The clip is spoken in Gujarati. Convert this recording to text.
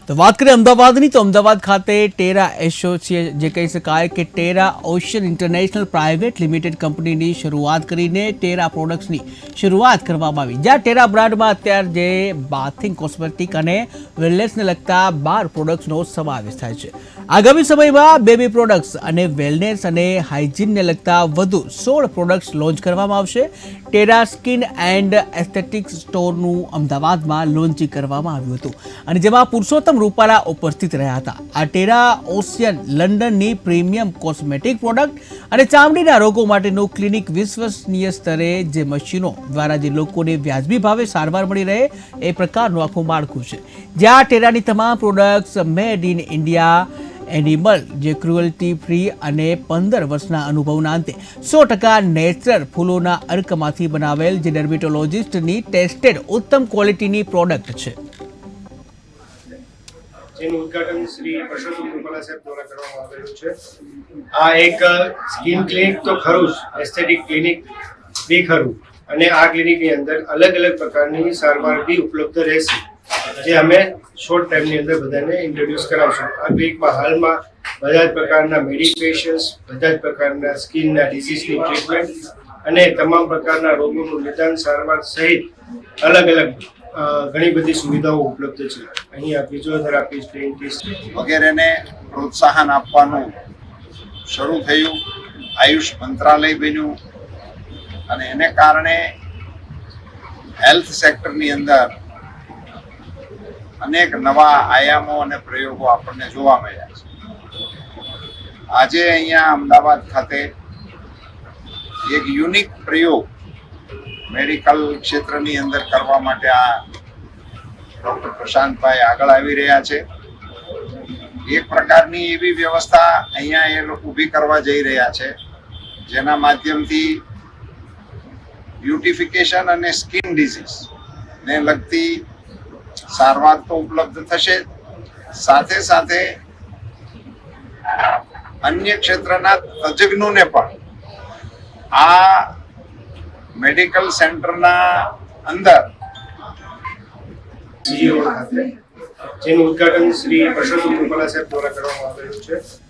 તો વાત કરીએ અમદાવાદની, તો અમદાવાદ ખાતે ટેરા એસોસિએટ જે કહી શકાય કે Terra ocean international private limited કંપનીની શરૂઆત કરીને ટેરા પ્રોડક્ટ્સની શરૂઆત કરવામાં આવી, જ્યાં ટેરા બ્રાન્ડમાં અત્યારે જે બાથિંગ, કોસ્મેટિક અને વેલનેસને લગતા 12 પ્રોડક્ટ્સનો સમાવેશ થાય છે. આગામી સમયમાં બેબી પ્રોડક્ટ્સ અને વેલનેસ અને હાઇજીનને લગતા વધુ 16 પ્રોડક્ટ્સ લોન્ચ કરવામાં આવશે. ટેરા સ્કિન એન્ડ એસ્થેટિક્સ સ્ટોરનું અમદાવાદમાં લોન્ચિંગ કરવામાં આવ્યું હતું અને જેમાં પુરુષોત્તમ રૂપાલા ઉપસ્થિત રહ્યા હતા. આ ટેરા ઓશિયન લંડનની પ્રીમિયમ કોસ્મેટિક પ્રોડક્ટ અને ચામડીના રોગો માટેનું ક્લિનિક વિશ્વસનીય સ્તરે જે મશીનો દ્વારા જે લોકોને વ્યાજબી ભાવે સારવાર મળી રહે એ પ્રકારનું આખું માળખું છે, જ્યાં ટેરાની તમામ products made in India, animal જે ક્રુઅલ્ટી ફ્રી અને 15 વર્ષના અનુભવના અંતે 100% નેચરલ ફૂલોના અર્કમાંથી બનાવેલ જે ડર્મેટોલોજિસ્ટની ટેસ્ટેડ ઉત્તમ ક્વોલિટીની પ્રોડક્ટ છે. જેનું ઉદ્ઘાટન શ્રી પરસોત્તમ રૂપાલા સાહેબ દ્વારા કરવામાં આવેલું છે. આ એક સ્કિન ક્લિનિક તો ખરું જ, એસ્થેટિક ક્લિનિક બી ખરું, અને આ ક્લિનિકની અંદર અલગ અલગ પ્રકારની સારવાર બી ઉપલબ્ધ રહેશે, જે અમે શોર્ટ ટાઈમની અંદર બધાને ઇન્ટ્રોડ્યુસ કરાવશું. આ ક્લિનિકમાં હાલમાં બધા જ પ્રકારના મેડિકેશન્સ, બધા જ પ્રકારના સ્કિનના ડિસીઝની ટ્રીટમેન્ટ અને તમામ પ્રકારના રોગોનું નિદાન, સારવાર સહિત અલગ અલગ ઘણી બધી સુવિધાઓ ઉપલબ્ધ છે. અહીંયા ફિઝિયોથેરાપી, ડેન્ટિસ્ટ વગેરેને પ્રોત્સાહન આપવાનું શરૂ થયું. આયુષ મંત્રાલય બન્યું અને એને કારણે હેલ્થ સેક્ટરની અંદર અનેક નવા આયામો અને પ્રયોગો આપણને જોવા મળ્યા છે. આજે અહીંયા અમદાવાદ ખાતે એક યુનિક પ્રયોગ મેડિકલ ક્ષેત્રની અંદર કરવા માટે આ ડૉક્ટર પ્રશાંતભાઈ આગળ આવી રહ્યા છે. એક પ્રકારની એવી વ્યવસ્થા અહીંયા એ લોકો ઊભી કરવા જઈ રહ્યા છે, જેના માધ્યમથી બ્યુટિફિકેશન અને સ્કિન ડિઝીઝ ને લગતી સારવાર તો ઉપલબ્ધ થશે, સાથે સાથે અન્ય ક્ષેત્રના તજજ્ઞોને પણ આ મેડિકલ સેન્ટરના અંદર જેનું ઉદ્ઘાટન શ્રી પરસોત્તમ રૂપાલા સાહેબ દ્વારા કરવામાં આવેલું છે.